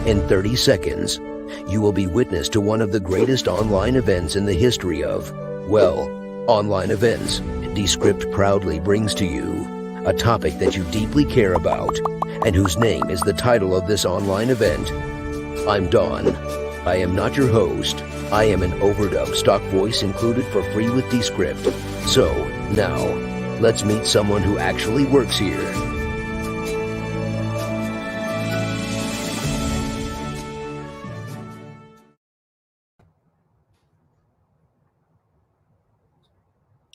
In 30 seconds, you will be witness to one of the greatest online events in the history of, well, online events. Descript proudly brings to you a topic that you deeply care about and whose name is the title of this online event. I'm Don. I am not your host. I am an overdub stock voice included for free with Descript. So, now, let's meet someone who actually works here.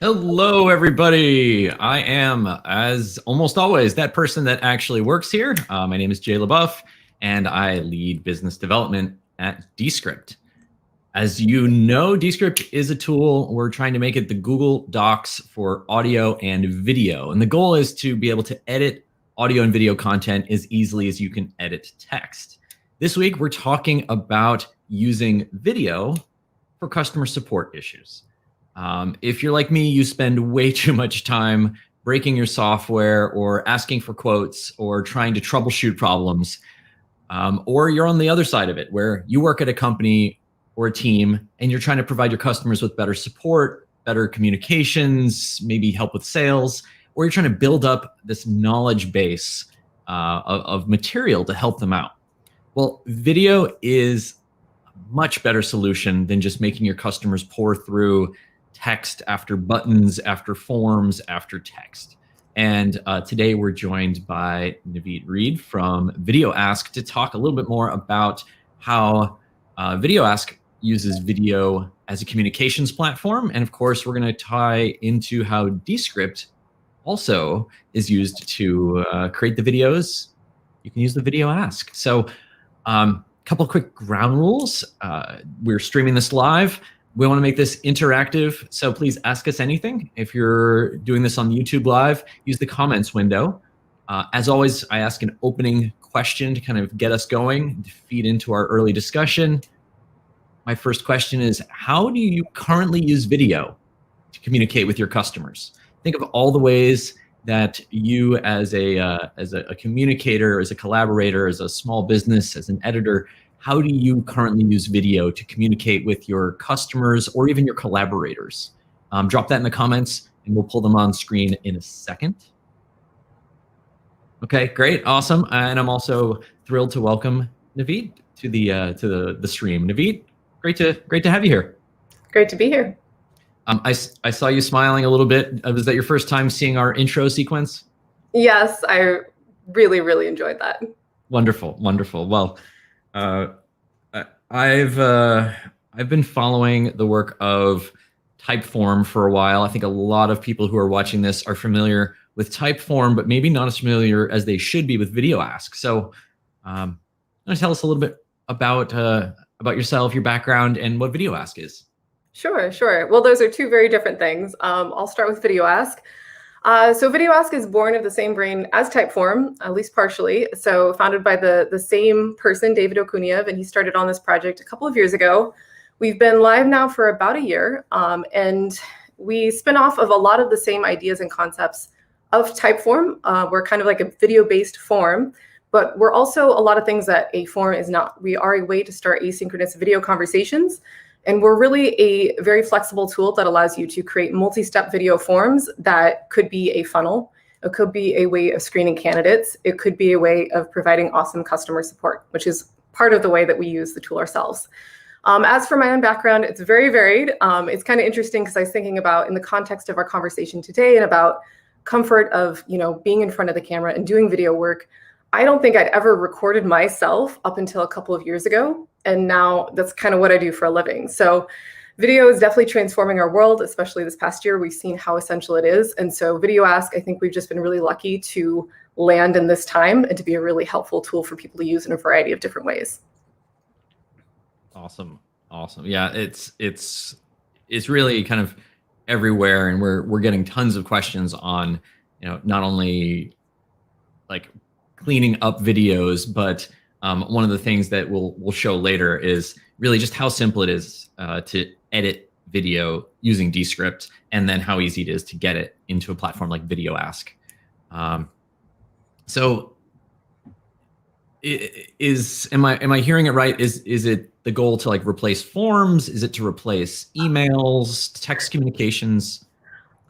Hello, everybody. I am, as almost always, that person that actually works here. My name is Jay LaBeouf, and I lead business development at Descript. As you know, Descript is a tool. We're trying to make it the Google Docs for audio and video. And the goal is to be able to edit audio and video content as easily as you can edit text. This week, we're talking about using video for customer support issues. If you're like me, you spend way too much time breaking your software or asking for quotes or trying to troubleshoot problems. Or you're on the other side of it where you work at a company or a team and you're trying to provide your customers with better support, better communications, maybe help with sales, or you're trying to build up this knowledge base of material to help them out. Well, video is a much better solution than just making your customers pour through text after buttons, after forms, after text. And today we're joined by Naveed Reed from VideoAsk to talk a little bit more about how VideoAsk uses video as a communications platform. And of course, we're going to tie into how Descript also is used to create the videos. You can use the VideoAsk. So a couple of quick ground rules. We're streaming this live. We want to make this interactive, so please ask us anything. If you're doing this on YouTube Live, use the comments window. As always, I ask an opening question to kind of get us going, to feed into our early discussion. My first question is, how do you currently use video to communicate with your customers? Think of all the ways that you as a communicator, as a collaborator, as a small business, as an editor, how do you currently use video to communicate with your customers or even your collaborators? Drop that in the comments and we'll pull them on screen in a second. Okay, great, awesome. And I'm also thrilled to welcome Naveed to the stream. Naveed, great to have you here. Great to be here. I saw you smiling a little bit. Was that your first time seeing our intro sequence? Yes, I really, really enjoyed that. Wonderful, wonderful. Well, I've been following the work of Typeform for a while. I think a lot of people who are watching this are familiar with Typeform, but maybe not as familiar as they should be with VideoAsk. So, want to tell us a little bit about yourself, your background, and what VideoAsk is? Sure. Well, those are two very different things. I'll start with VideoAsk. So VideoAsk is born of the same brain as Typeform, at least partially. So founded by the same person, David Okuniev, and he started on this project a couple of years ago. We've been live now for about a year, and we spin off of a lot of the same ideas and concepts of Typeform. We're kind of like a video-based form, but we're also a lot of things that a form is not. We are a way to start asynchronous video conversations. And we're really a very flexible tool that allows you to create multi-step video forms that could be a funnel. It could be a way of screening candidates. It could be a way of providing awesome customer support, which is part of the way that we use the tool ourselves. As for my own background, it's very varied. It's kind of interesting because I was thinking about in the context of our conversation today and about comfort of being in front of the camera and doing video work. I don't think I'd ever recorded myself up until a couple of years ago. And now that's kind of what I do for a living. So video is definitely transforming our world, especially this past year. We've seen how essential it is. And so VideoAsk, I think we've just been really lucky to land in this time and to be a really helpful tool for people to use in a variety of different ways. Awesome. Yeah, it's really kind of everywhere. And we're getting tons of questions on, not only like cleaning up videos, but one of the things that we'll show later is really just how simple it is to edit video using Descript, and then how easy it is to get it into a platform like VideoAsk. So am I hearing it right? Is it the goal to like replace forms? Is it to replace emails, text communications?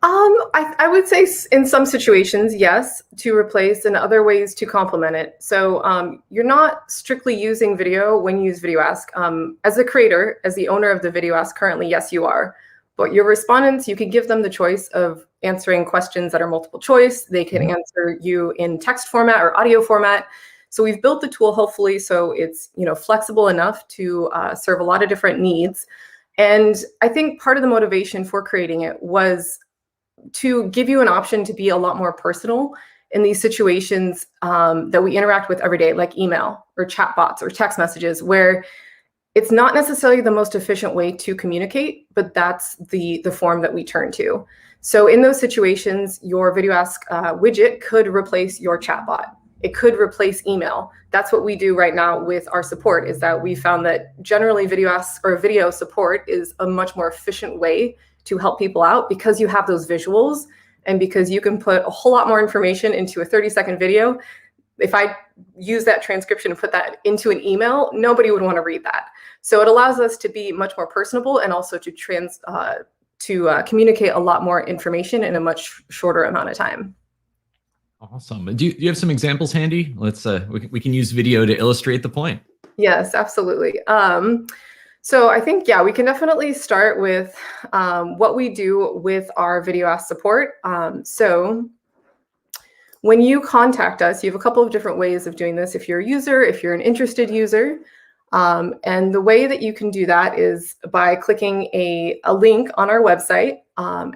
I would say in some situations, yes, to replace, and other ways to complement it. So you're not strictly using video when you use VideoAsk. As a creator, as the owner of the VideoAsk currently, yes, you are. But your respondents, you can give them the choice of answering questions that are multiple choice. They can answer you in text format or audio format. So we've built the tool, hopefully, so it's flexible enough to serve a lot of different needs. And I think part of the motivation for creating it was to give you an option to be a lot more personal in these situations that we interact with every day, like email or chatbots or text messages, where it's not necessarily the most efficient way to communicate, but that's the form that we turn to. So in those situations, your VideoAsk widget could replace your chatbot. It could replace email. That's what we do right now with our support, is that we found that generally VideoAsk or video support is a much more efficient way to help people out, because you have those visuals and because you can put a whole lot more information into a 30-second video. If I use that transcription and put that into an email, nobody would want to read that. So it allows us to be much more personable, and also to communicate a lot more information in a much shorter amount of time. Awesome. Do you have some examples handy? Let's we can use video to illustrate the point. Yes, absolutely. So I think, yeah, we can definitely start with what we do with our VideoAsk support. So when you contact us, you have a couple of different ways of doing this. If you're a user, if you're an interested user, and the way that you can do that is by clicking a link on our website.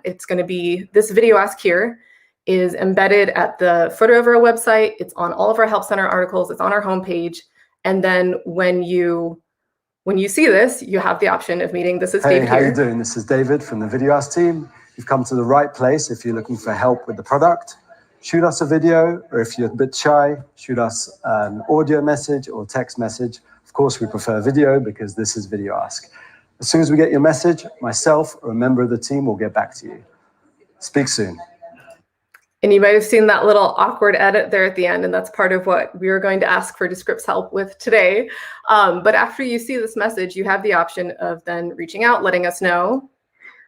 It's going to be this VideoAsk here is embedded at the footer of our website. It's on all of our Help Center articles. It's on our homepage. And then when you see this, you have the option of meeting. This is David Hey, how here. you doing? This is David from the VideoAsk team. You've come to the right place if you're looking for help with the product. Shoot us a video, or if you're a bit shy, shoot us an audio message or text message. Of course, we prefer video because this is VideoAsk. As soon as we get your message, myself or a member of the team will get back to you. Speak soon. And you might have seen that little awkward edit there at the end, and that's part of what we were going to ask for Descript's help with today. But after you see this message, you have the option of then reaching out, letting us know,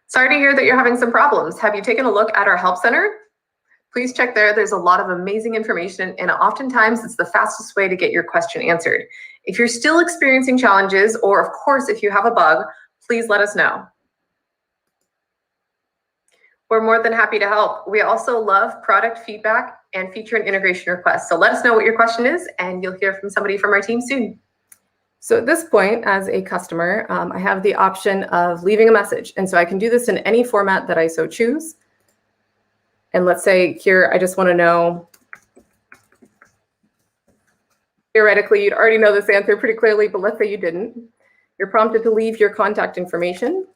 sorry to hear that you're having some problems. Have you taken a look at our Help Center? Please check there. There's a lot of amazing information, and oftentimes it's the fastest way to get your question answered. If you're still experiencing challenges, or of course, if you have a bug, please let us know. We're more than happy to help. We also love product feedback and feature and integration requests. So let us know what your question is, and you'll hear from somebody from our team soon. So at this point, as a customer, I have the option of leaving a message. And so I can do this in any format that I so choose. And let's say here, I just want to know, theoretically, you'd already know this answer pretty clearly, but let's say you didn't. You're prompted to leave your contact information.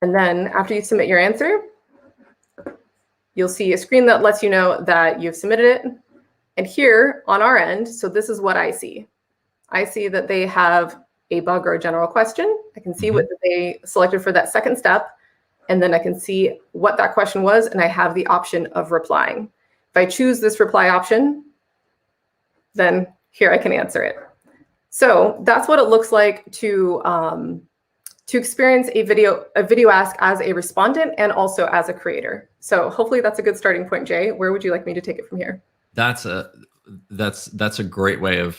And then after you submit your answer, you'll see a screen that lets you know that you've submitted it. And here on our end, so this is what I see. I see that they have a bug or a general question. I can see what they selected for that second step. And then I can see what that question was, and I have the option of replying. If I choose this reply option, then here I can answer it. So that's what it looks like to experience a VideoAsk as a respondent and also as a creator. So hopefully that's a good starting point, Jay. Where would you like me to take it from here? That's a great way of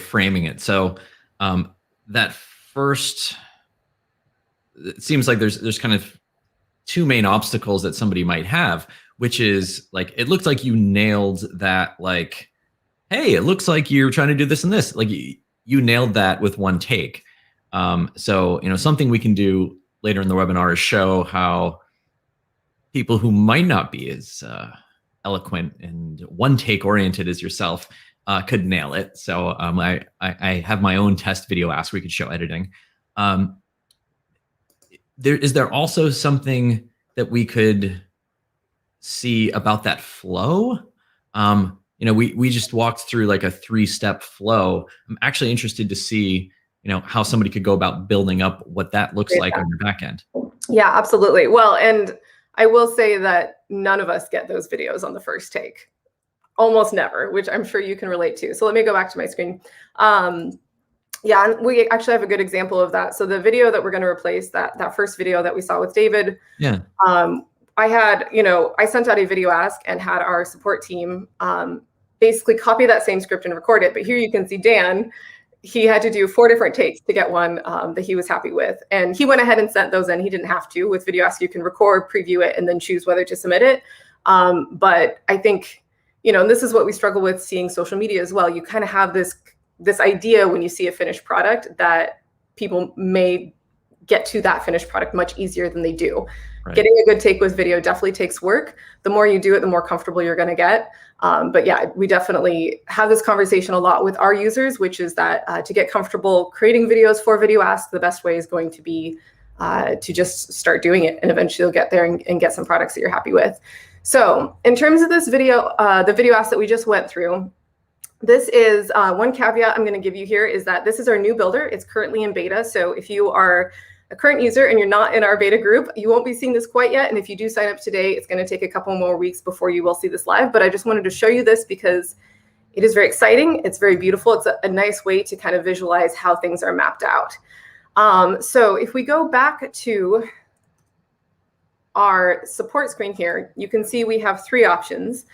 framing it. So that first, it seems like there's kind of two main obstacles that somebody might have, which is like, it looks like you nailed that, like, hey, it looks like you're trying to do this and this. Like you nailed that with one take. So, something we can do later in the webinar is show how people who might not be as eloquent and one take oriented as yourself could nail it. So I have my own test video ask where we could show editing. Is there also something that we could see about that flow? We just walked through like a 3-step flow. I'm actually interested to see how somebody could go about building up what that looks like on the back end. Yeah, absolutely. Well, and I will say that none of us get those videos on the first take. Almost never, which I'm sure you can relate to. So let me go back to my screen. Yeah, and we actually have a good example of that. So the video that we're going to replace, that first video that we saw with David, Yeah. I had, I sent out a video ask and had our support team basically copy that same script and record it. But here you can see Dan, he had to do 4 different takes to get one that he was happy with. And he went ahead and sent those in. He didn't have to. With VideoAsk, you can record, preview it, and then choose whether to submit it. But I think, and this is what we struggle with seeing social media as well. You kind of have this idea when you see a finished product that people may get to that finished product much easier than they do. Right. Getting a good take with video definitely takes work. The more you do it, the more comfortable you're going to get. But yeah, we definitely have this conversation a lot with our users, which is that to get comfortable creating videos for VideoAsk, the best way is going to be to just start doing it. And eventually you'll get there and get some products that you're happy with. So in terms of this video, the VideoAsk that we just went through, this is one caveat I'm going to give you here is that this is our new builder. It's currently in beta. So if you are a current user and you're not in our beta group, you won't be seeing this quite yet. And if you do sign up today, it's going to take a couple more weeks before you will see this live. But I just wanted to show you this because it is very exciting. It's very beautiful. It's a nice way to kind of visualize how things are mapped out. So if we go back to our support screen here, you can see we have 3 options.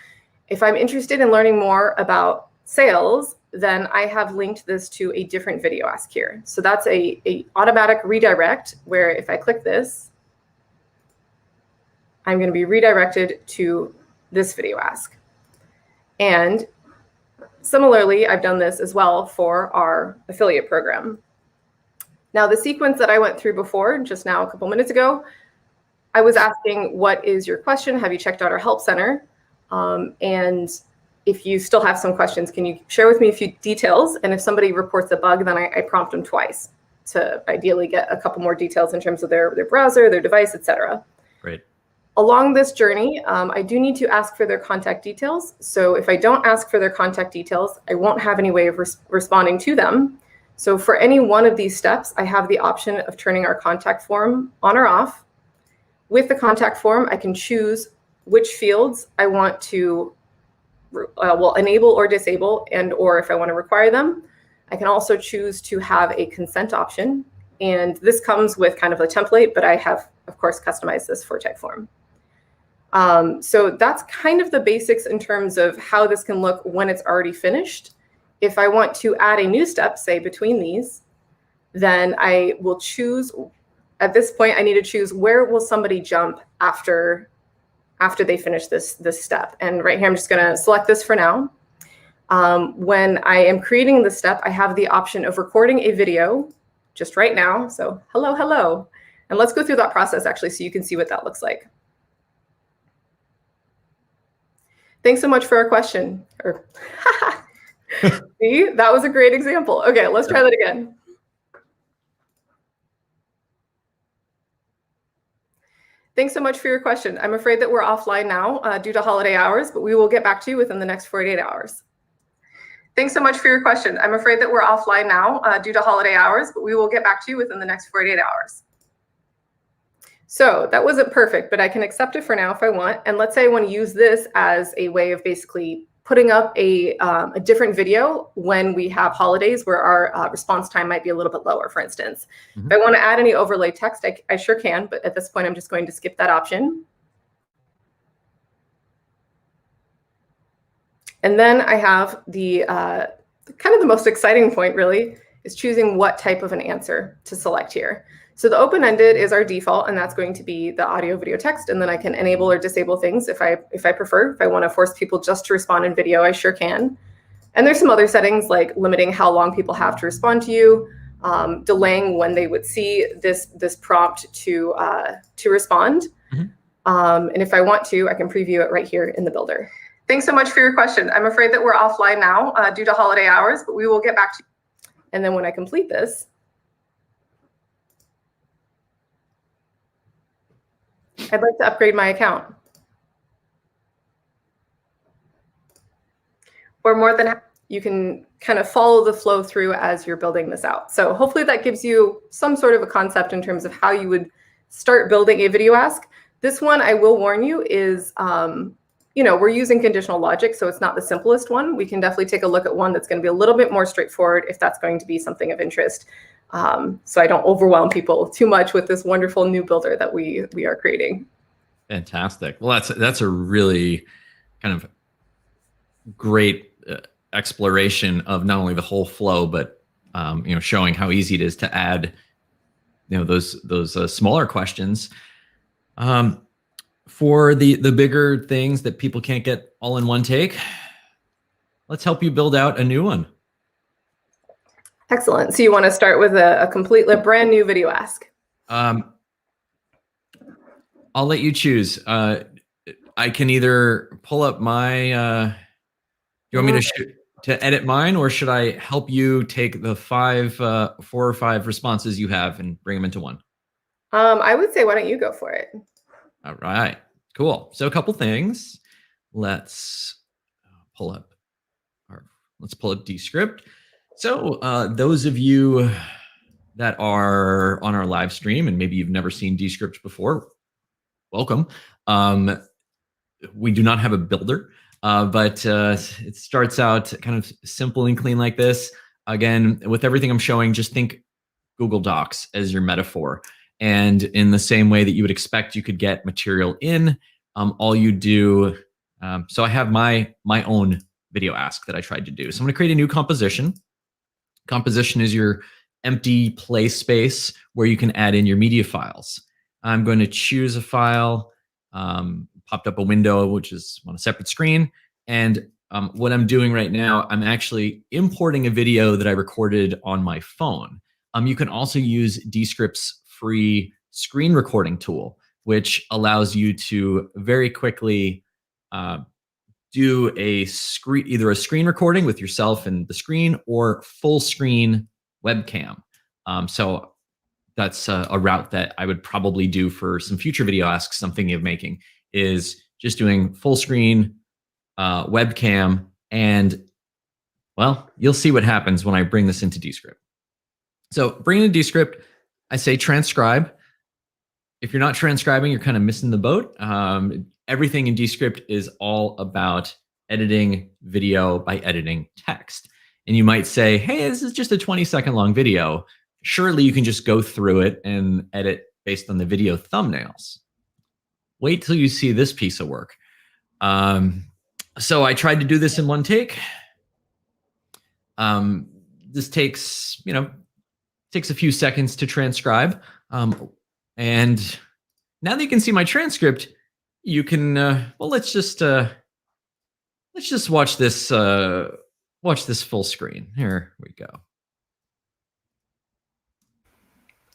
If I'm interested in learning more about sales, then I have linked this to a different video ask here. So that's a automatic redirect where if I click this, I'm going to be redirected to this video ask. And similarly, I've done this as well for our affiliate program. Now, the sequence that I went through before, just now a couple minutes ago, I was asking, what is your question? Have you checked out our help center? And if you still have some questions, can you share with me a few details? And if somebody reports a bug, then I prompt them twice to ideally get a couple more details in terms of their browser, their device, etc. Great. Along this journey, I do need to ask for their contact details. So if I don't ask for their contact details, I won't have any way of responding to them. So for any one of these steps, I have the option of turning our contact form on or off. With the contact form, I can choose which fields I want to enable or disable, and or if I want to require them. I can also choose to have a consent option. And this comes with kind of a template, but I have, of course, customized this for Typeform. So that's kind of the basics in terms of how this can look when it's already finished. If I want to add a new step, say between these, then I will choose, at this point, I need to choose where will somebody jump after they finish this step. And right here, I'm just going to select this for now. When I am creating the step, I have the option of recording a video just right now. So hello, hello. And let's go through that process actually so you can see what that looks like. Thanks so much for our question. See, that was a great example. Okay, let's try that again. Thanks so much for your question. I'm afraid that we're offline now due to holiday hours, but we will get back to you within the next 48 hours. Thanks so much for your question. I'm afraid that we're offline now due to holiday hours, but we will get back to you within the next 48 hours. So that wasn't perfect, but I can accept it for now if I want. And let's say I want to use this as a way of basically putting up a different video when we have holidays where our response time might be a little bit lower, for instance. If I want to add any overlay text, I sure can, but at this point, I'm just going to skip that option. And then I have the kind of the most exciting point really is choosing what type of an answer to select here. So the open-ended is our default, and that's going to be the audio, video, text. And then I can enable or disable things if I prefer. If I want to force people just to respond in video, I sure can. And there's some other settings like limiting how long people have to respond to you, delaying when they would see this prompt to respond. And if I want to, I can preview it right here in the builder. Thanks so much for your question. I'm afraid that we're offline now due to holiday hours, but we will get back to you. And then when I complete this, I'd like to upgrade my account. Or more than you can kind of follow the flow through as you're building this out. So hopefully that gives you some sort of a concept in terms of how you would start building a video ask. This one, I will warn you, is we're using conditional logic, so it's not the simplest one. We can definitely take a look at one that's going to be a little bit more straightforward if that's going to be something of interest. So I don't overwhelm people too much with this wonderful new builder that we are creating. Fantastic. Well, that's a really kind of great exploration of not only the whole flow, but showing how easy it is to add those smaller questions. For the bigger things that people can't get all in one take, let's help you build out a new one. Excellent. So you want to start with a completely brand new video ask. I'll let you choose. I can either pull up my. You want me to edit mine, or should I help you take the 4 or 5 responses you have and bring them into one? I would say, why don't you go for it? All right, cool. So a couple things. Let's pull up Dscript. So those of you that are on our live stream and maybe you've never seen Descript before, welcome. We do not have a builder, but it starts out kind of simple and clean like this. Again, with everything I'm showing, just think Google Docs as your metaphor. And in the same way that you would expect you could get material in, all you do, so I have my own video ask that I tried to do. So I'm gonna create a new composition. Composition is your empty play space where you can add in your media files. I'm going to choose a file, popped up a window, which is on a separate screen. And what I'm doing right now, I'm actually importing a video that I recorded on my phone. You can also use Descript's free screen recording tool, which allows you to very quickly do either a screen recording with yourself and the screen, or full screen webcam. So that's a route that I would probably do for some future video asks I'm thinking of making, is just doing full screen webcam. And well, you'll see what happens when I bring this into Descript. So bring in Descript, I say transcribe. If you're not transcribing, you're kind of missing the boat. Everything in Descript is all about editing video by editing text. And you might say, hey, this is just a 20-second long video. Surely you can just go through it and edit based on the video thumbnails. Wait till you see this piece of work. So I tried to do this in one take. This takes a few seconds to transcribe. And now that you can see my transcript, you can well, let's just watch this full screen. Here we go.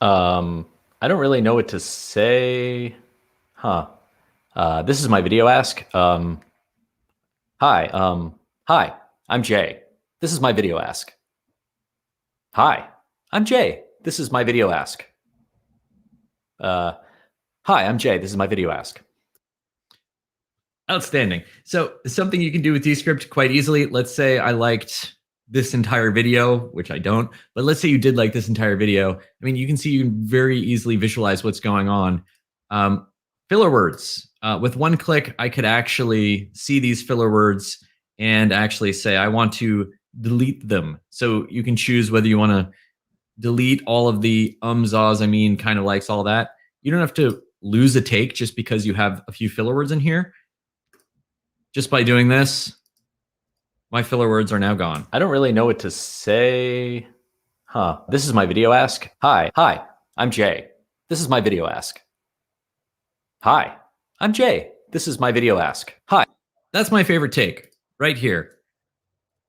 I don't really know what to say. This is my video ask. Hi, I'm Jay. This is my video ask. Hi, I'm Jay. This is my video ask. Hi, I'm Jay. This is my video ask. Outstanding. So something you can do with Descript quite easily. Let's say I liked this entire video, which I don't, but let's say you did like this entire video. I mean, you can see, you can very easily visualize what's going on. Filler words. With one click, I could actually see these filler words and actually say, I want to delete them. So you can choose whether you want to delete all of the ahs, I mean, kind of likes, all that. You don't have to lose a take just because you have a few filler words in here. Just by doing this, my filler words are now gone. I don't really know what to say. This is my video ask. Hi, I'm Jay. This is my video ask. Hi, I'm Jay. This is my video ask. Hi. That's my favorite take right here.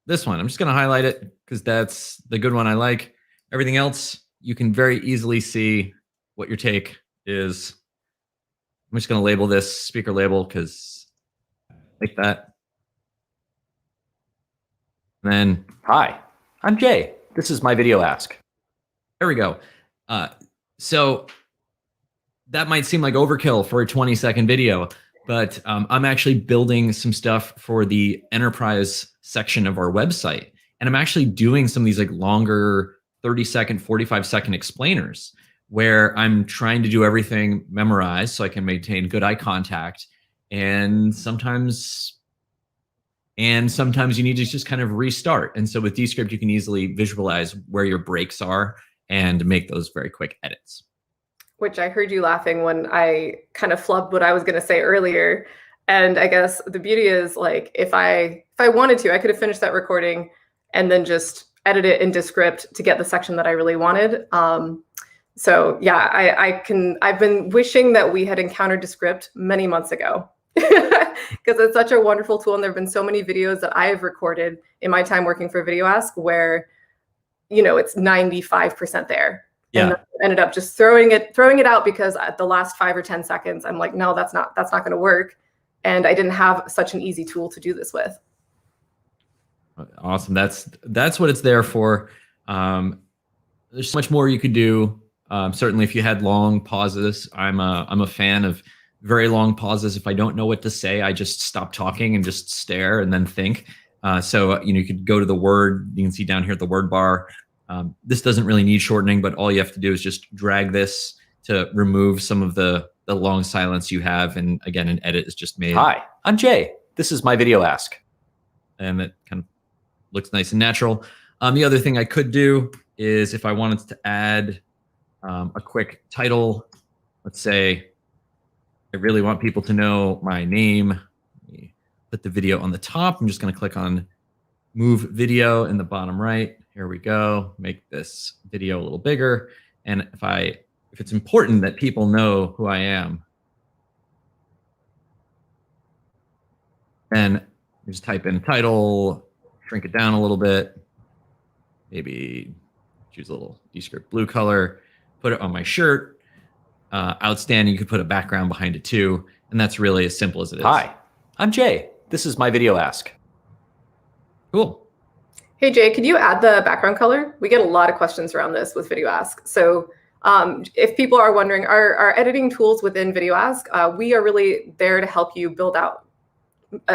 This one, I'm just going to highlight it because that's the good one I like. Everything else, you can very easily see what your take is. I'm just going to label this speaker label because like that. And then, hi, I'm Jay. This is my video ask. There we go. So that might seem like overkill for a 20-second video, but I'm actually building some stuff for the enterprise section of our website. And I'm actually doing some of these like longer 30-second, 45-second explainers where I'm trying to do everything memorized so I can maintain good eye contact. And sometimes you need to just kind of restart. And so with Dscript, you can easily visualize where your breaks are and make those very quick edits. Which I heard you laughing when I kind of flubbed what I was going to say earlier. And I guess the beauty is, like, if I wanted to, I could have finished that recording and then just edit it in Descript to get the section that I really wanted. So yeah, I've been wishing that we had encountered Descript many months ago, because it's such a wonderful tool. And there've been so many videos that I have recorded in my time working for VideoAsk where, you know, it's 95% there. Yeah. And then I ended up just throwing it out because at the last 5 or 10 seconds, I'm like, no, that's not going to work. And I didn't have such an easy tool to do this with. Awesome. That's what it's there for. There's so much more you could do. Certainly if you had long pauses, I'm a fan of very long pauses. If I don't know what to say, I just stop talking and just stare and then think. So, you know, you could go to the word, you can see down here at the word bar. This doesn't really need shortening, but all you have to do is just drag this to remove some of the long silence you have. And again, an edit is just made. Hi, I'm Jay. This is my VideoAsk. And it kind of looks nice and natural. The other thing I could do is if I wanted to add a quick title, let's say I really want people to know my name. Let me put the video on the top. I'm just going to click on move video in the bottom right. Here we go. Make this video a little bigger. And if it's important that people know who I am, then just type in title, shrink it down a little bit, maybe choose a little Descript blue color, put it on my shirt. Outstanding. You could put a background behind it too. And that's really as simple as it is. Hi, I'm Jay. This is my VideoAsk. Cool. Hey, Jay, could you add the background color? We get a lot of questions around this with VideoAsk. So if people are wondering, our editing tools within VideoAsk, we are really there to help you build out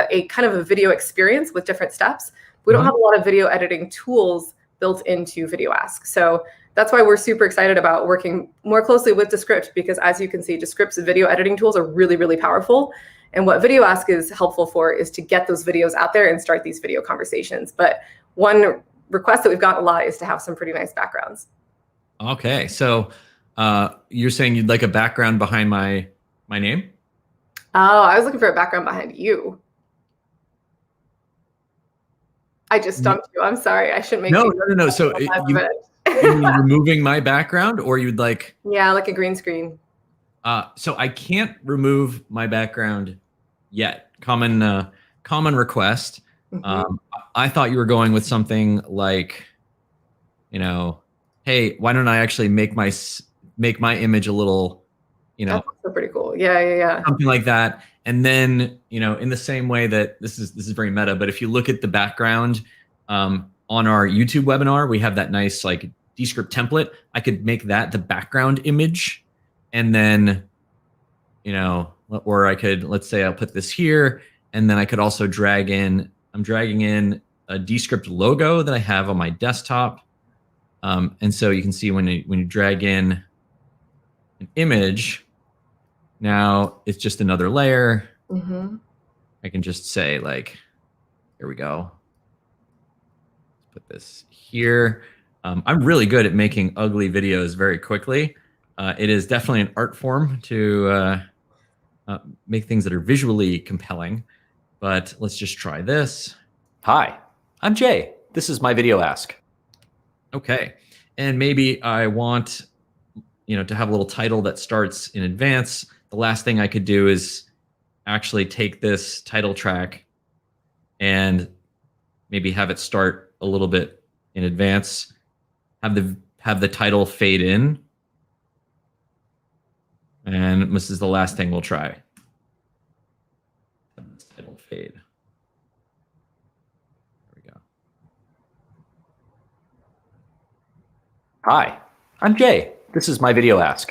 a kind of a video experience with different steps. We don't have a lot of video editing tools built into VideoAsk. So that's why we're super excited about working more closely with Descript, because as you can see, Descript's video editing tools are really, really powerful. And what VideoAsk is helpful for is to get those videos out there and start these video conversations. But one request that we've got a lot is to have some pretty nice backgrounds. Okay, so you're saying you'd like a background behind my name? Oh, I was looking for a background behind you. I just stumped you. I'm sorry. I shouldn't make No. So you mean removing my background, or you'd like? Yeah, like a green screen. So I can't remove my background yet. Common request. I thought you were going with something like, you know, hey, why don't I actually make my image a little, you know, that's pretty cool. Yeah. Something like that. And then, you know, in the same way that this is very meta, but if you look at the background on our YouTube webinar, we have that nice like Descript template. I could make that the background image, and then, you know, or I could, let's say I'll put this here, and then I could also I'm dragging in a Descript logo that I have on my desktop. And so you can see when you drag in an image, now it's just another layer. I can just say like, here we go. Let's put this here. I'm really good at making ugly videos very quickly. It is definitely an art form to make things that are visually compelling, but let's just try this. Hi, I'm Jay. This is my VideoAsk. Okay, and maybe I want, you know, to have a little title that starts in advance. The last thing I could do is actually take this title track and maybe have it start a little bit in advance. Have the title fade in, and this is the last thing we'll try. Title fade. Hi, I'm Jay. This is my VideoAsk.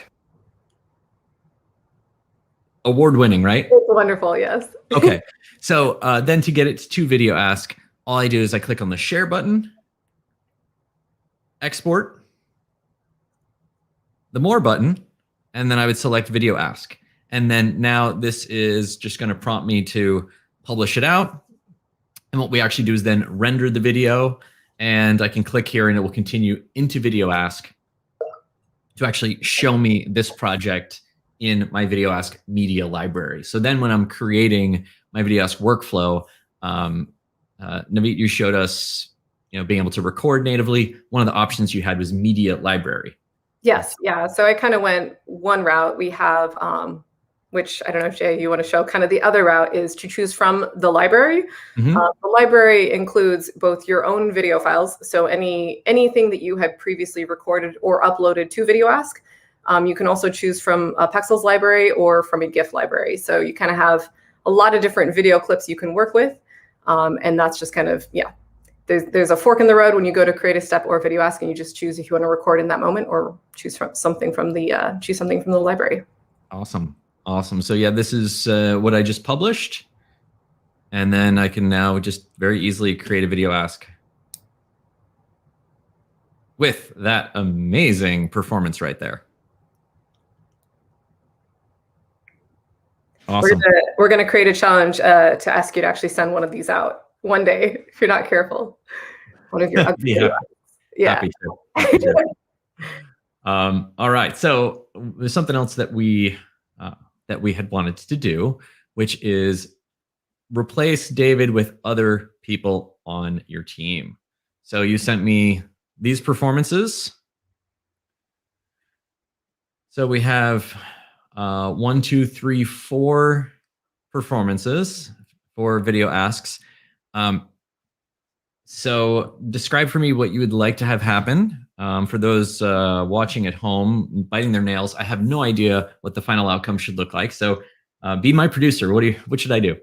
Award-winning, right? It's wonderful, yes. Okay, so then to get it to VideoAsk, all I do is I click on the share button, export, the More button, and then I would select Video Ask. And then now this is just going to prompt me to publish it out. And what we actually do is then render the video, and I can click here and it will continue into VideoAsk to actually show me this project in my VideoAsk media library. So then when I'm creating my VideoAsk workflow, Naveed, you showed us, being able to record natively. One of the options you had was media library. Yes, yeah. So I kind of went one route. We have, which I don't know if Jay, you want to show, kind of the other route is to choose from the library. Mm-hmm. The library includes both your own video files, so anything that you had previously recorded or uploaded to VideoAsk. You can also choose from a Pexels library or from a GIF library. So you kind of have a lot of different video clips you can work with. And that's just kind of, yeah, there's a fork in the road when you go to create a step or VideoAsk, and you just choose if you want to record in that moment or choose something from the library. Awesome. Awesome. So yeah, this is what I just published. And then I can now just very easily create a VideoAsk with that amazing performance right there. Awesome. We're gonna create a challenge to ask you to actually send one of these out one day if you're not careful. One of your ugly videos. Yeah. Happy to. Happy to. All right. So there's something else that we had wanted to do, which is replace David with other people on your team. So you sent me these performances. So we have 1, 2, 3, 4 performances for video asks. So describe for me what you would like to have happen. For those watching at home, biting their nails, I have no idea what the final outcome should look like. So be my producer. What should I do?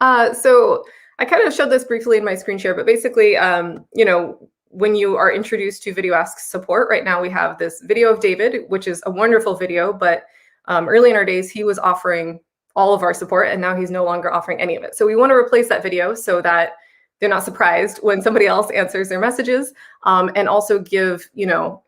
So I kind of showed this briefly in my screen share, but basically, when you are introduced to VideoAsk support, right now we have this video of David, which is a wonderful video, but early in our days, he was offering all of our support, and now he's no longer offering any of it. So we want to replace that video so that they're not surprised when somebody else answers their messages, and also give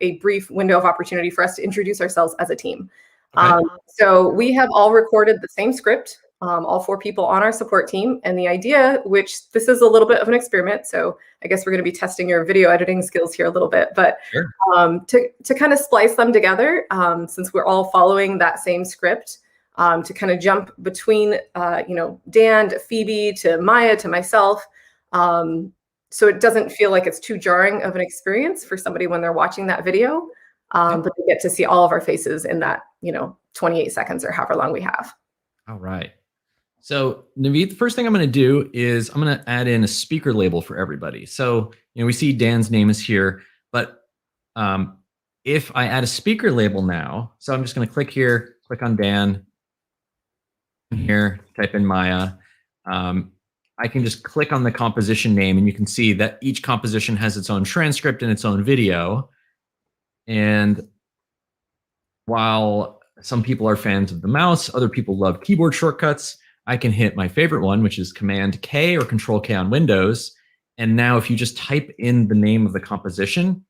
a brief window of opportunity for us to introduce ourselves as a team. Okay. So we have all recorded the same script, all 4 people on our support team, and the idea, which this is a little bit of an experiment, so I guess we're going to be testing your video editing skills here a little bit, but Sure. To kind of splice them together, since we're all following that same script, to kind of jump between Dan to Phoebe to Maya to myself. So it doesn't feel like it's too jarring of an experience for somebody when they're watching that video, but they get to see all of our faces in that 28 seconds or however long we have. All right. So Naveed, the first thing I'm going to do is I'm going to add in a speaker label for everybody. So we see Dan's name is here, but if I add a speaker label now, so I'm just going to click here, click on Dan, here, type in Maya. I can just click on the composition name, and you can see that each composition has its own transcript and its own video. And while some people are fans of the mouse, other people love keyboard shortcuts, I can hit my favorite one, which is Command K or Control K on Windows. And now if you just type in the name of the composition,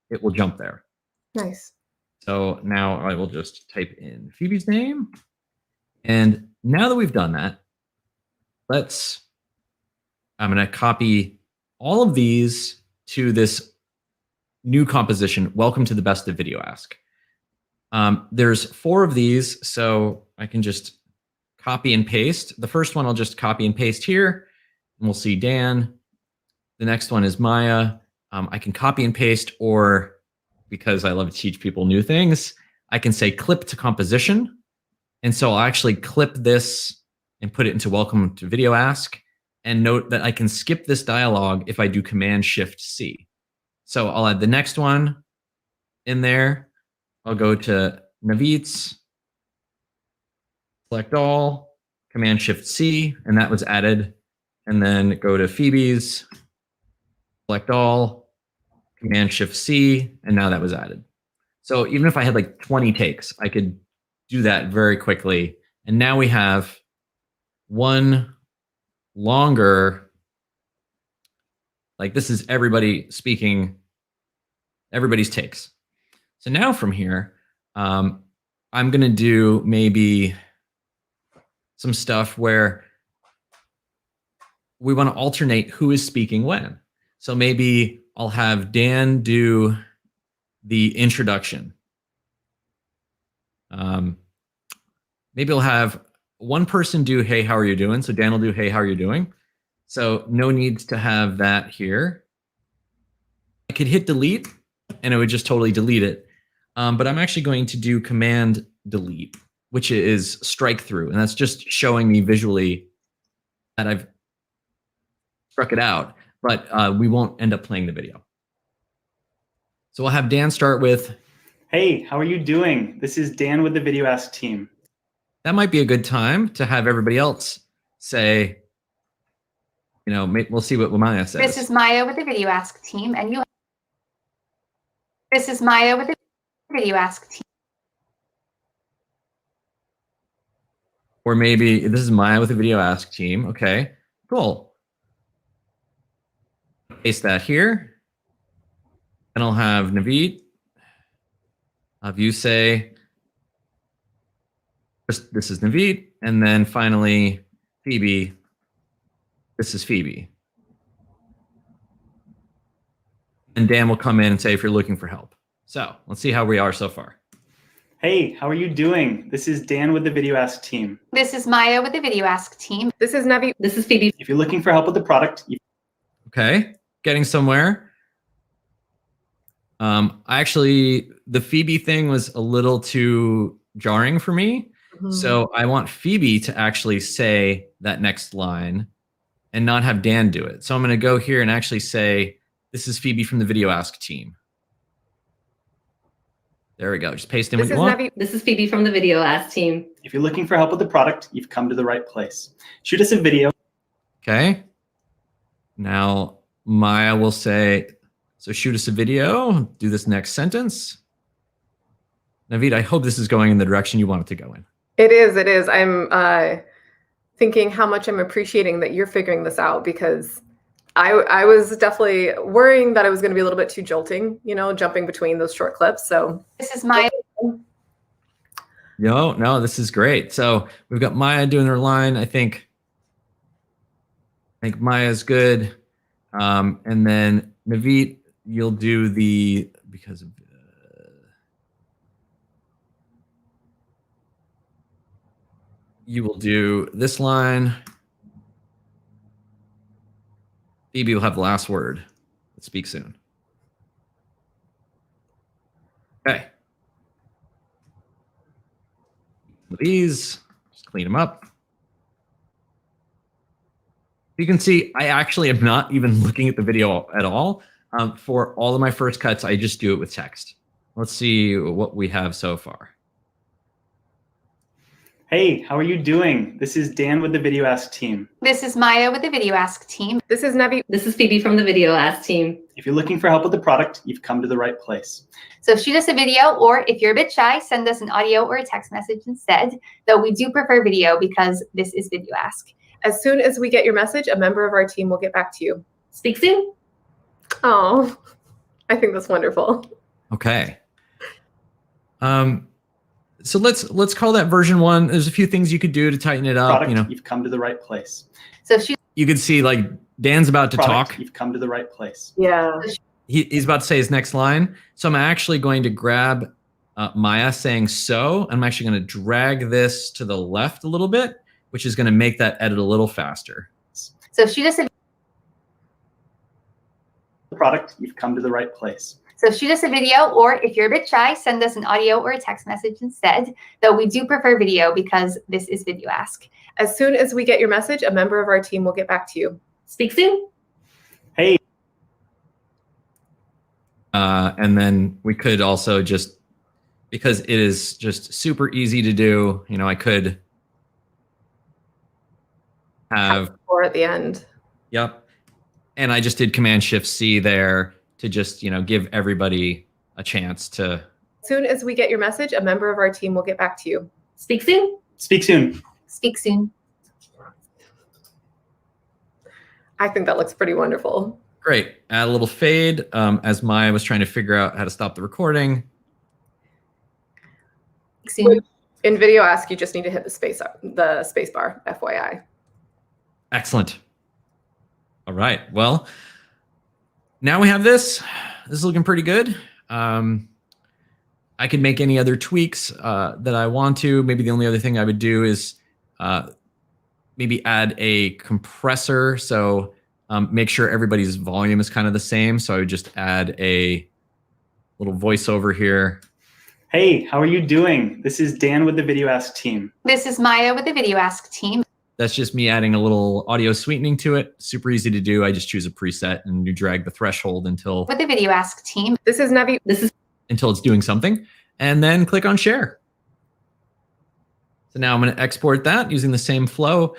it will jump there. Nice. So now I will just type in Phoebe's name. And now that we've done that, I'm going to copy all of these to this new composition, Welcome to the Best of VideoAsk. There's 4 of these, so I can just copy and paste. The first one I'll just copy and paste here, and we'll see Dan. The next one is Maya. I can copy and paste, or because I love to teach people new things, I can say clip to composition. And so I'll actually clip this and put it into Welcome to VideoAsk, and note that I can skip this dialog if I do Command-Shift-C. So I'll add the next one in there. I'll go to Naveed's, select all, Command-Shift-C, and that was added. And then go to Phoebe's, select all, Command-Shift-C, and now that was added. So even if I had like 20 takes, I could do that very quickly. And now we have one longer, like this is everybody speaking, everybody's takes. So now from here, I'm going to do maybe some stuff where we want to alternate who is speaking when. So maybe I'll have Dan do the introduction. Maybe I'll have one person do, hey, how are you doing? So Dan will do, hey, how are you doing? So no need to have that here. I could hit delete and it would just totally delete it. But I'm actually going to do command delete, which is strike through. And that's just showing me visually that I've struck it out, but we won't end up playing the video. So we'll have Dan start with, hey, how are you doing? This is Dan with the VideoAsk team. that might be a good time to have everybody else say, you know, we'll see what Maya says. This is Maya with the VideoAsk team, and you. This is Maya with the VideoAsk team. Or maybe this is Maya with the VideoAsk team. Okay, cool. Paste that here. And I'll have Naveed have you say, this is Naveed. And then finally, Phoebe, this is Phoebe. And Dan will come in and say if you're looking for help. So let's see how we are so far. Hey, how are you doing? This is Dan with the VideoAsk team. This is Maya with the VideoAsk team. This is Navi. This is Phoebe. If you're looking for help with the product, Okay, getting somewhere. The Phoebe thing was a little too jarring for me. Mm-hmm. So I want Phoebe to actually say that next line and not have Dan do it. So I'm going to go here and actually say, this is Phoebe from the VideoAsk team. There we go. Just paste in what you want. This is Phoebe from the VideoAsk team. If you're looking for help with the product, you've come to the right place. Shoot us a video. Okay. Now Maya will say, so shoot us a video, do this next sentence. Naveed, I hope this is going in the direction you want it to go in. It is, it is. I'm thinking how much I'm appreciating that you're figuring this out, because I was definitely worrying that it was going to be a little bit too jolting, you know, jumping between those short clips. So this is Maya. No, this is great. So we've got Maya doing her line. I think Maya's good. And then Naveed, you'll do the, because of you will do this line. Phoebe will have the last word. Let's speak soon. Okay. These, just clean them up. You can see I actually am not even looking at the video at all. For all of my first cuts, I just do it with text. Let's see what we have so far. Hey, how are you doing? This is Dan with the VideoAsk team. This is Maya with the VideoAsk team. This is Navi. This is Phoebe from the VideoAsk team. If you're looking for help with the product, you've come to the right place. So shoot us a video, or if you're a bit shy, send us an audio or a text message instead, though we do prefer video because this is VideoAsk. As soon as we get your message, a member of our team will get back to you. Speak soon. Oh, I think that's wonderful. Okay. So let's call that version 1. There's a few things you could do to tighten it up. Product, you know, you've come to the right place. So you could see like Dan's about to Product, talk. You've come to the right place. Yeah. He's about to say his next line. So I'm actually going to grab Maya saying so. I'm actually going to drag this to the left a little bit, which is going to make that edit a little faster. So shoot us a Product, you've come to the right place. So shoot us a video, or if you're a bit shy, send us an audio or a text message instead, though we do prefer video because this is VideoAsk. As soon as we get your message, a member of our team will get back to you. Speak soon. Hey. And then we could also just, because it is just super easy to do, you know, I could have or at the end. Yep. And I just did Command-Shift-C there to just, you know, give everybody a chance to. As soon as we get your message, a member of our team will get back to you. Speak soon. Speak soon. Speak soon. I think that looks pretty wonderful. Great. Add a little fade as Maya was trying to figure out how to stop the recording. Soon. In VideoAsk, you just need to hit the space bar, FYI. Excellent. All right. Well, now we have this. This is looking pretty good. I could make any other tweaks that I want to. Maybe the only other thing I would do is maybe add a compressor. So make sure everybody's volume is kind of the same. So I would just add a little voiceover here. Hey, how are you doing? This is Dan with the VideoAsk team. This is Maya with the VideoAsk team. That's just me adding a little audio sweetening to it. Super easy to do. I just choose a preset and you drag the threshold until With the VideoAsk team. This is Nevi. until it's doing something, and then click on share. So now I'm going to export that using the same flow.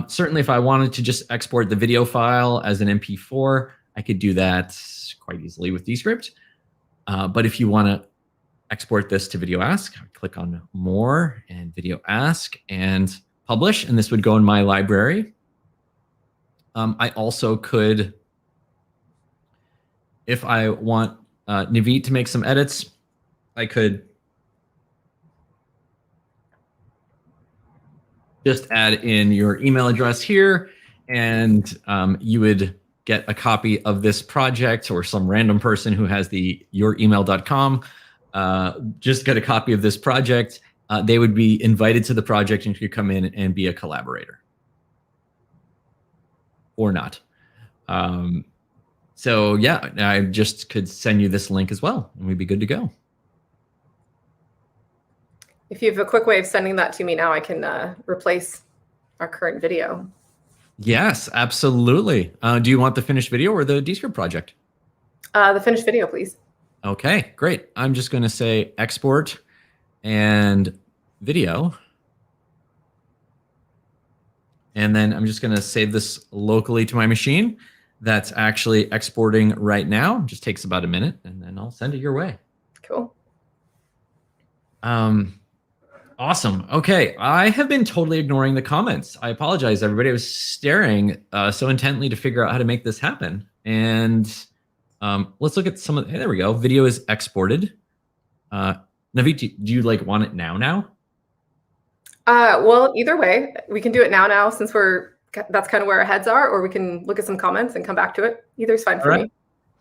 Certainly, if I wanted to just export the video file as an MP4, I could do that quite easily with Descript. But if you want to export this to VideoAsk, click on More and VideoAsk and Publish, and this would go in my library. I also could, if I want Navit to make some edits, I could just add in your email address here, and you would get a copy of this project, or some random person who has the youremail.com just get a copy of this project. They would be invited to the project and could come in and be a collaborator or not. So yeah, I just could send you this link as well and we'd be good to go. If you have a quick way of sending that to me now, I can replace our current video. Yes, absolutely. Do you want the finished video or the Dscript project? The finished video, please. Okay, great. I'm just going to say export and video. And then I'm just going to save this locally to my machine. That's actually exporting right now. It just takes about a minute, and then I'll send it your way. Cool. Awesome. Okay, I have been totally ignoring the comments. I apologize, everybody. I was staring so intently to figure out how to make this happen. And let's look at some of. Hey, there we go. Video is exported. Navit, do you like want it now? Well, either way, we can do it now since that's kind of where our heads are, or we can look at some comments and come back to it. Either's fine for me.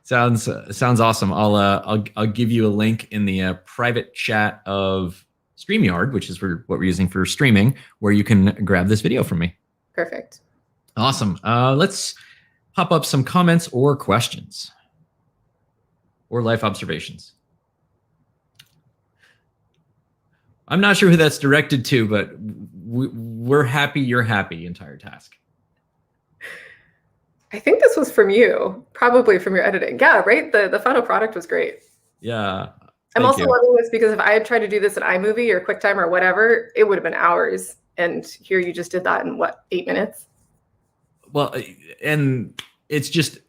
Sounds awesome. I'll give you a link in the private chat of StreamYard, which is what we're using for streaming, where you can grab this video from me. Perfect. Awesome. Let's pop up some comments or questions or life observations. I'm not sure who that's directed to, but we're happy you're happy, entire task. I think this was from you, probably from your editing. Yeah, right? The final product was great. Yeah. I'm also loving this because if I had tried to do this in iMovie or QuickTime or whatever, it would have been hours. And here you just did that in what, 8 minutes? Well, and it's just,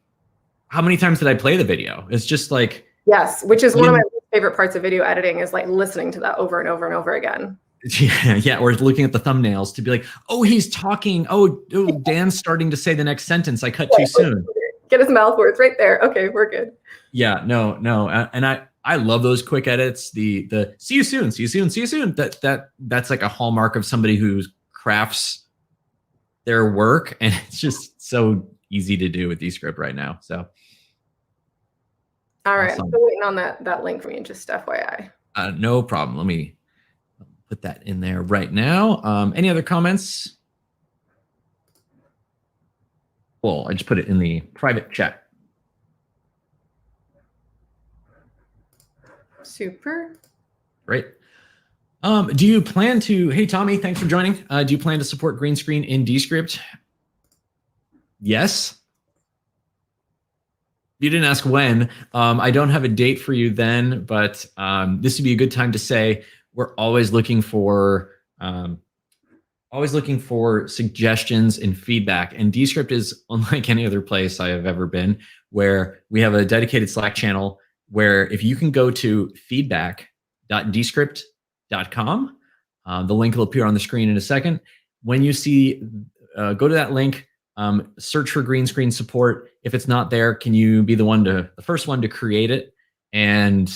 how many times did I play the video? It's just like. Yes, which is one of my favorite parts of video editing is like listening to that over and over and over again. Yeah, or looking at the thumbnails to be like, oh, he's talking. Oh, Dan's starting to say the next sentence. I cut too soon. Get his mouth words right there. Okay, we're good. Yeah, no. And I love those quick edits. The see you soon, see you soon, see you soon. That's like a hallmark of somebody who crafts their work, and it's just so easy to do with Dscript right now. So. All right, awesome. I'm still waiting on that link from you, just FYI. No problem. Let me put that in there right now. Any other comments? Well, I just put it in the private chat. Super. Great. Do you plan to, hey, Tommy, thanks for joining. Do you plan to support green screen in Dscript? Yes. You didn't ask when. I don't have a date for you then, but this would be a good time to say we're always looking for suggestions and feedback. And Dscript is unlike any other place I have ever been, where we have a dedicated Slack channel where if you can go to feedback.dscript.com, the link will appear on the screen in a second. When you see, go to that link. Search for green screen support. If it's not there, can you be the first one to create it? And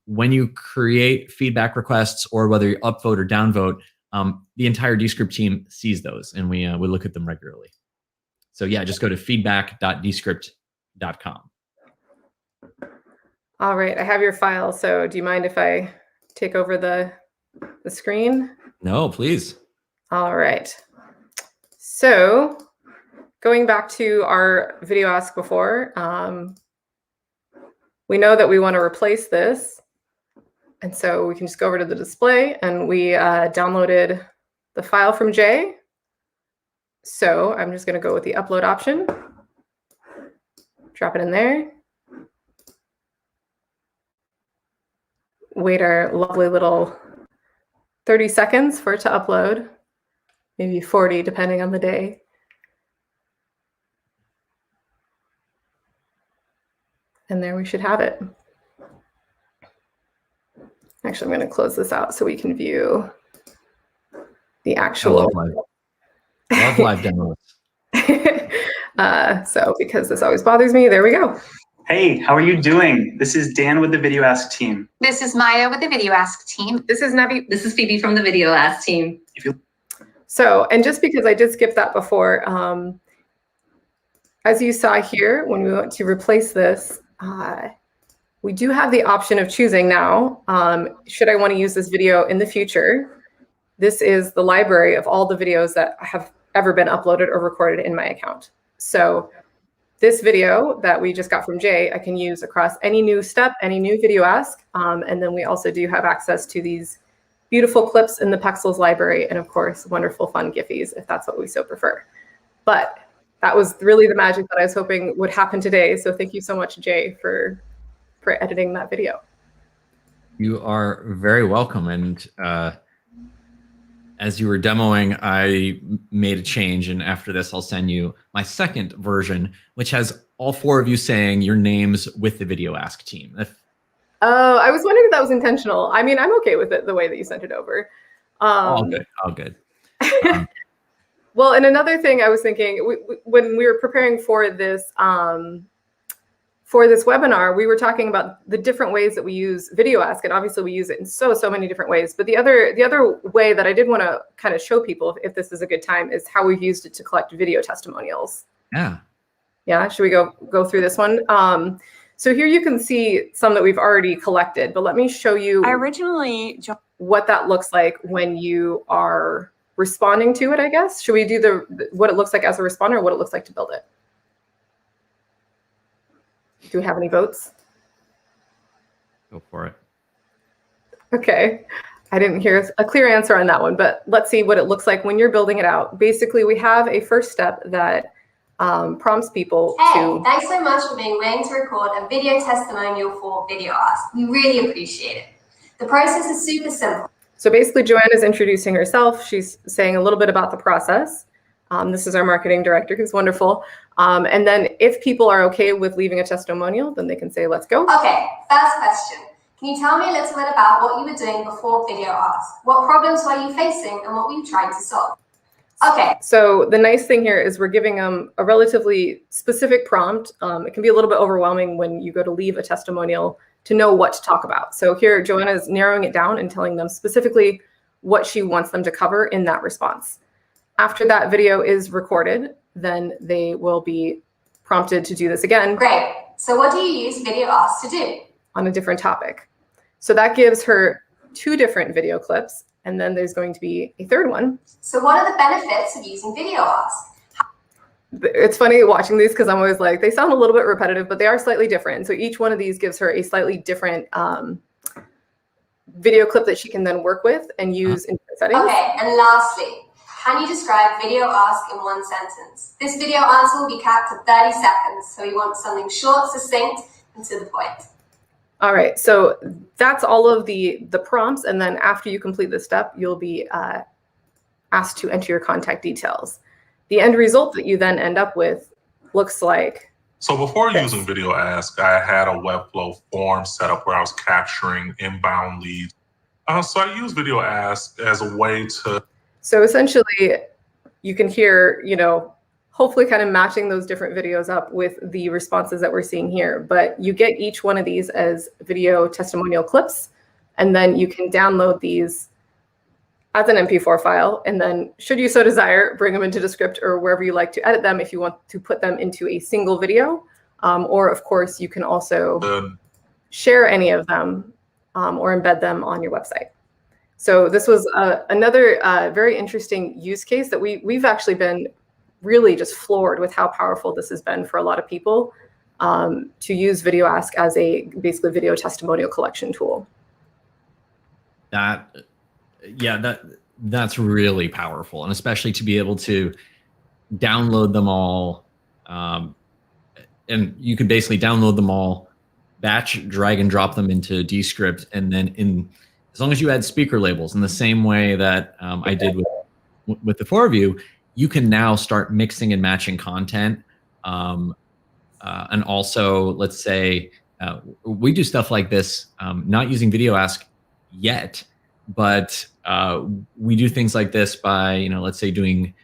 when you create feedback requests, or whether you upvote or downvote, the entire Dscript team sees those, and we look at them regularly. So yeah, just go to feedback.dscript.com. All right, I have your file. So do you mind if I take over the screen? No, please. All right. So going back to our video ask before, we know that we want to replace this. And so we can just go over to the display, and we downloaded the file from Jay. So I'm just going to go with the upload option, drop it in there. Wait our lovely little 30 seconds for it to upload, maybe 40 depending on the day. And there we should have it. Actually, I'm going to close this out so we can view the actual. Love live demos. So because this always bothers me, there we go. Hey, how are you doing? This is Dan with the VideoAsk team. This is Maya with the VideoAsk team. This is Navi. This is Phoebe from the VideoAsk team. So, and just because I did skip that before, as you saw here, when we went to replace this, we do have the option of choosing now, should I want to use this video in the future? This is the library of all the videos that have ever been uploaded or recorded in my account. So this video that we just got from Jay, I can use across any new step, any new video ask. And then we also do have access to these beautiful clips in the Pexels library, and of course, wonderful fun Giphies, if that's what we so prefer. But that was really the magic that I was hoping would happen today. So thank you so much, Jay, for editing that video. You are very welcome. And as you were demoing, I made a change. And after this, I'll send you my second version, which has all four of you saying your names with the VideoAsk team. Oh, I was wondering if that was intentional. I mean, I'm okay with it the way that you sent it over. All good, all good. Well, and another thing I was thinking, when we were preparing for this webinar, we were talking about the different ways that we use VideoAsk, and obviously we use it in so many different ways. But the other way that I did want to kind of show people, if this is a good time, is how we've used it to collect video testimonials. Yeah. Yeah. Should we go through this one? So here you can see some that we've already collected, but let me show you what that looks like when you are responding to it, I guess. Should we do what it looks like as a responder, or what it looks like to build it? Do we have any votes? Go for it. Okay. I didn't hear a clear answer on that one, but let's see what it looks like when you're building it out. Basically, we have a first step that prompts people to... Thanks so much for being willing to record a video testimonial for VideoAsk. We really appreciate it. The process is super simple. So basically, Joanne is introducing herself. She's saying a little bit about the process. This is our marketing director, who's wonderful. And then if people are okay with leaving a testimonial, then they can say, let's go. Okay, first question. Can you tell me a little bit about what you were doing before VideoAsk? What problems were you facing and what were you trying to solve? Okay. So the nice thing here is we're giving them a relatively specific prompt. It can be a little bit overwhelming when you go to leave a testimonial to know what to talk about. So here, Joanna is narrowing it down and telling them specifically what she wants them to cover in that response. After that video is recorded, then they will be prompted to do this again. Great. So what do you use VideoAsk to do? On a different topic. So that gives her 2 different video clips, and then there's going to be a third one. So what are the benefits of using VideoAsk? It's funny watching these because I'm always like, they sound a little bit repetitive, but they are slightly different. So each one of these gives her a slightly different video clip that she can then work with and use in different settings. Okay, and lastly, can you describe VideoAsk in 1 sentence? This video answer will be capped at 30 seconds, so we want something short, succinct, and to the point. All right, so that's all of the prompts, and then after you complete this step, you'll be asked to enter your contact details. The end result that you then end up with looks like... So before using VideoAsk, I had a Webflow form set up where I was capturing inbound leads. So I use VideoAsk as a way to... So essentially, you can hear, hopefully kind of matching those different videos up with the responses that we're seeing here. But you get each one of these as video testimonial clips, and then you can download these as an MP4 file, and then should you so desire, bring them into Descript or wherever you like to edit them if you want to put them into a single video. Or of course, you can also share any of them or embed them on your website. So this was another very interesting use case that we've actually been really just floored with how powerful this has been for a lot of people to use VideoAsk as a basically video testimonial collection tool. That's really powerful, and especially to be able to download them all, and you can basically download them all, batch, drag and drop them into Dscript, and then as long as you add speaker labels in the same way that I did with the four of you, you can now start mixing and matching content, and also let's say we do stuff like this, not using VideoAsk yet. But we do things like this by, let's say doing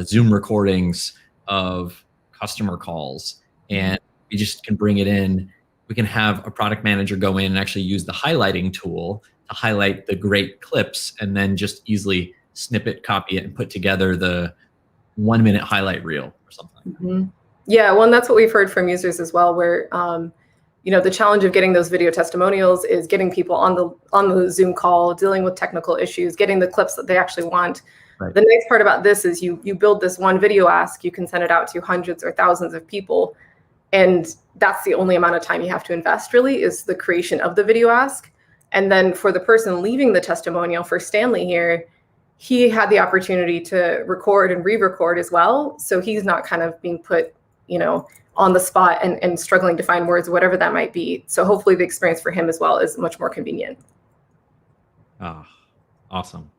Zoom recordings of customer calls, and we just can bring it in. We can have a product manager go in and actually use the highlighting tool to highlight the great clips, and then just easily snip it, copy it, and put together the 1-minute highlight reel or something. Mm-hmm. Yeah, well, and that's what we've heard from users as well, where the challenge of getting those video testimonials is getting people on the Zoom call, dealing with technical issues, getting the clips that they actually want. Right. The nice part about this is you build this one VideoAsk, you can send it out to hundreds or thousands of people, and that's the only amount of time you have to invest really is the creation of the VideoAsk. And then for the person leaving the testimonial, for Stanley here, he had the opportunity to record and re-record as well. So he's not kind of being put, on the spot and struggling to find words, whatever that might be. So hopefully the experience for him as well is much more convenient. Oh, awesome.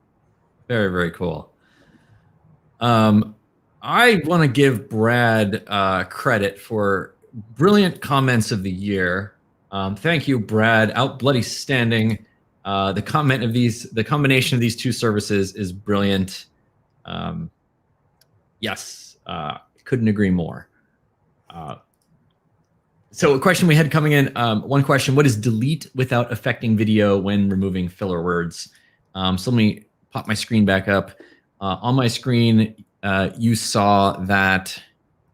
Very, very cool. I want to give Brad credit for brilliant comments of the year. Thank you, Brad. Out bloody standing. The combination of these two services is brilliant. Yes, couldn't agree more. So a question we had coming in, one question, what is delete without affecting video when removing filler words? So let me pop my screen back up. On my screen, you saw that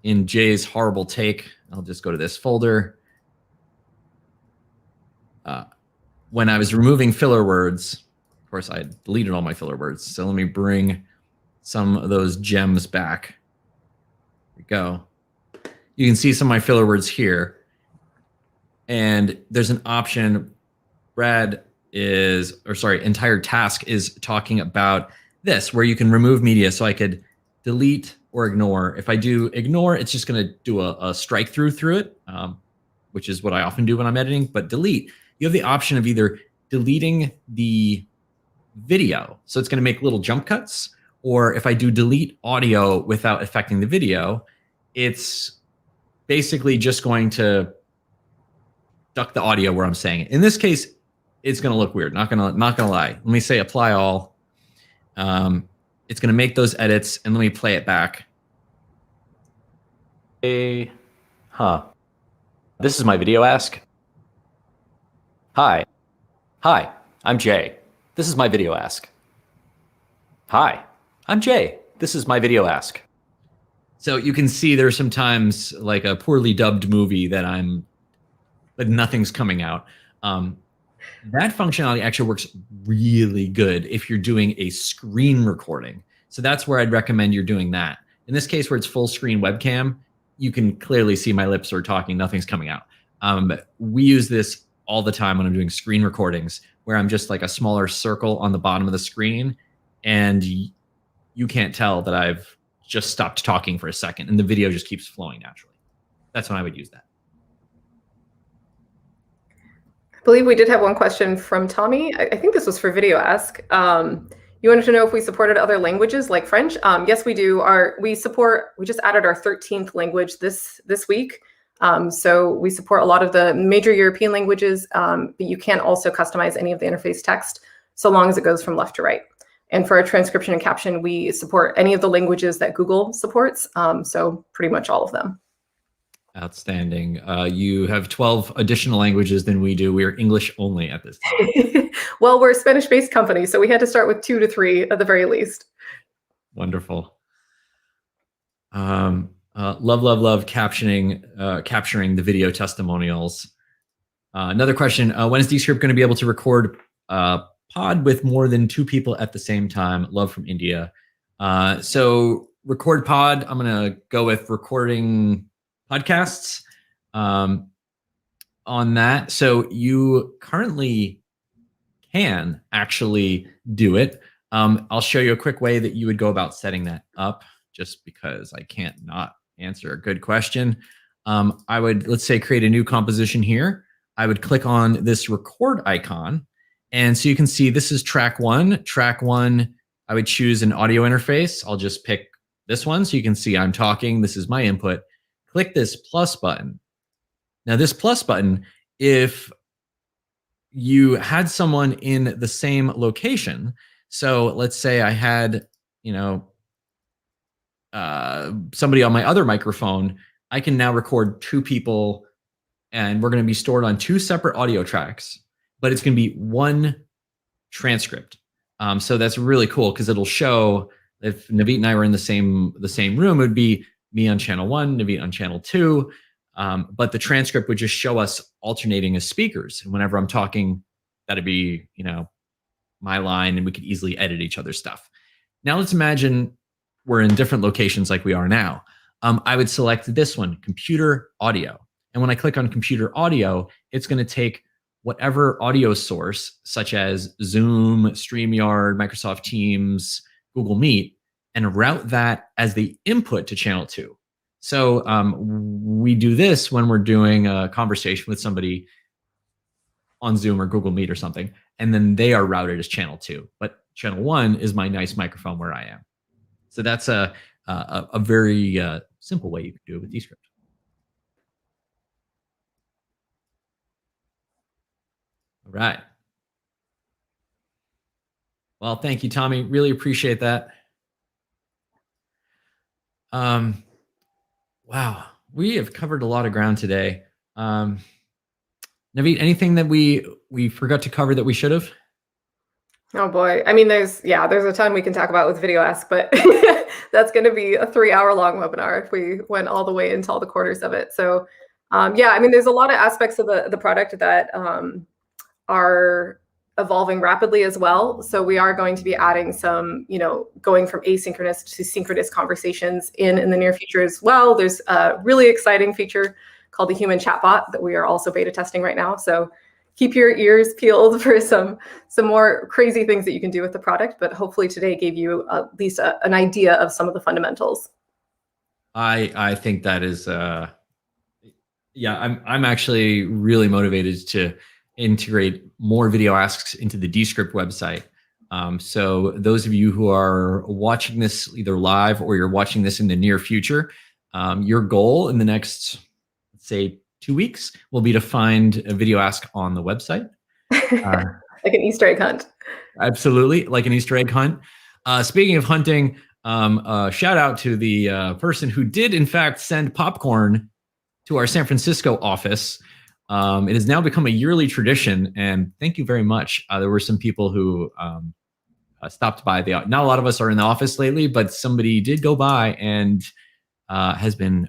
in Jay's horrible take. I'll just go to this folder. When I was removing filler words, of course, I deleted all my filler words. So let me bring some of those gems back. Here we go. You can see some of my filler words here. And there's an option, entire task is talking about this, where you can remove media. So I could delete or ignore. If I do ignore, it's just going to do a strike through it, which is what I often do when I'm editing. But delete, you have the option of either deleting the video, so it's going to make little jump cuts, or if I do delete audio without affecting the video, it's basically just going to duck the audio where I'm saying it. In this case, it's going to look weird. Not gonna lie. Let me say apply all. It's going to make those edits, and let me play it back. This is my VideoAsk. Hi, I'm Jay. This is my VideoAsk. Hi, I'm Jay. This is my VideoAsk. So you can see there's sometimes like a poorly dubbed movie that but nothing's coming out. That functionality actually works really good if you're doing a screen recording. So that's where I'd recommend you're doing that. In this case, where it's full screen webcam, you can clearly see my lips are talking, nothing's coming out. We use this all the time when I'm doing screen recordings, where I'm just like a smaller circle on the bottom of the screen, and you can't tell that I've just stopped talking for a second, and the video just keeps flowing naturally. That's when I would use that. I believe we did have one question from Tommy. I think this was for VideoAsk. You wanted to know if we supported other languages like French. Yes, we do. We just added our 13th language this week. So we support a lot of the major European languages, but you can also customize any of the interface text so long as it goes from left to right. And for our transcription and caption, we support any of the languages that Google supports. So pretty much all of them. Outstanding. You have 12 additional languages than we do. We are English only at this time. Well, we're a Spanish-based company, so we had to start with 2 to 3 at the very least. Wonderful. Love captioning, capturing the video testimonials. Another question, when is Dscript going to be able to record pod with more than 2 people at the same time? Love from India. So record pod, I'm going to go with recording podcasts on that. So you currently can actually do it. I'll show you a quick way that you would go about setting that up, just because I can't not answer a good question. I would, let's say, create a new composition here. I would click on this record icon. And so you can see this is track 1. Track 1, I would choose an audio interface. I'll just pick this one so you can see I'm talking. This is my input. Click this plus button. Now this plus button, if you had someone in the same location, so let's say I had, somebody on my other microphone, I can now record 2 people, and we're going to be stored on 2 separate audio tracks, but it's going to be 1 transcript. So that's really cool because it'll show if Navit and I were in the same room, it would be me on channel 1, Navit on channel 2, but the transcript would just show us alternating as speakers. And whenever I'm talking, that'd be, my line, and we could easily edit each other's stuff. Now let's imagine we're in different locations like we are now. I would select this one, computer audio. And when I click on computer audio, it's going to take whatever audio source, such as Zoom, StreamYard, Microsoft Teams, Google Meet, and route that as the input to channel 2. So we do this when we're doing a conversation with somebody on Zoom or Google Meet or something, and then they are routed as channel 2. But channel 1 is my nice microphone where I am. So that's a very simple way you can do it with Dscript. All right. Well, thank you, Tommy. Really appreciate that. Wow, we have covered a lot of ground today. Navit, anything that we forgot to cover that we should have? Oh boy. I mean, there's a ton we can talk about with VideoAsk, but that's going to be a 3-hour-long webinar if we went all the way into all the quarters of it. So yeah, I mean, there's a lot of aspects of the product that are evolving rapidly as well. So we are going to be adding some, going from asynchronous to synchronous conversations in the near future as well. There's a really exciting feature called the human chatbot that we are also beta testing right now. So keep your ears peeled for some more crazy things that you can do with the product. But hopefully today gave you at least an idea of some of the fundamentals. I think that is, yeah, I'm actually really motivated to integrate more video asks into the Dscript website. So those of you who are watching this either live or you're watching this in the near future, your goal in the next, let's say, 2 weeks will be to find a video ask on the website. Like an Easter egg hunt. Absolutely, like an Easter egg hunt. Speaking of hunting, shout out to the person who did in fact send popcorn to our San Francisco office. It has now become a yearly tradition, and thank you very much. There were some people who stopped by. Not a lot of us are in the office lately, but somebody did go by and has been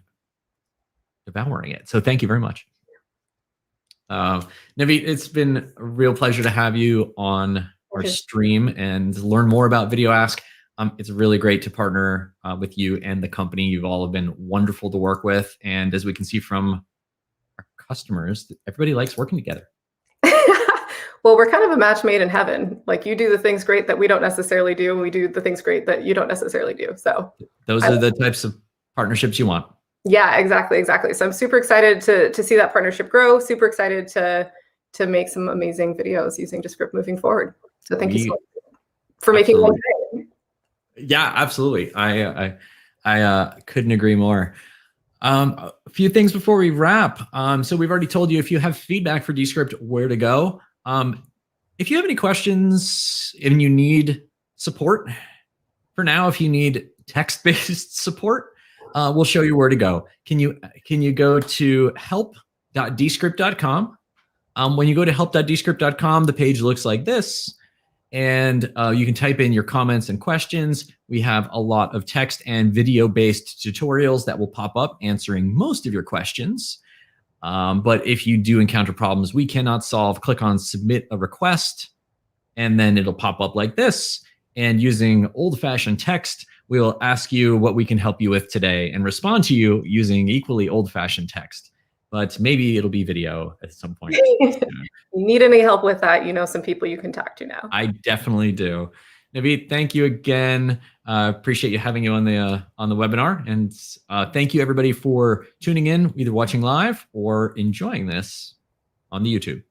devouring it. So thank you very much. Navit, it's been a real pleasure to have you on our stream and learn more about VideoAsk. It's really great to partner with you and the company. You've all been wonderful to work with. And as we can see from our customers, everybody likes working together. Well, we're kind of a match made in heaven. Like, you do the things great that we don't necessarily do, and we do the things great that you don't necessarily do. So those are the types of partnerships you want. Yeah, exactly. So I'm super excited to see that partnership grow. Super excited to make some amazing videos using Descript moving forward. So thank you so much for making one thing. Yeah, absolutely. I couldn't agree more. A few things before we wrap. So we've already told you, if you have feedback for Dscript, where to go. If you have any questions and you need support. For now, if you need text-based support, we'll show you where to go. Can you go to help.dscript.com? When you go to help.dscript.com, the page looks like this, and you can type in your comments and questions. We have a lot of text and video-based tutorials that will pop up answering most of your questions. But if you do encounter problems we cannot solve, click on Submit a Request, and then it'll pop up like this. And using old-fashioned text, we will ask you what we can help you with today and respond to you using equally old-fashioned text. But maybe it'll be video at some point. You need any help with that, you know some people you can talk to now. I definitely do. Naveed, thank you again. Appreciate you having you on the webinar. And thank you everybody for tuning in, either watching live or enjoying this on the YouTube.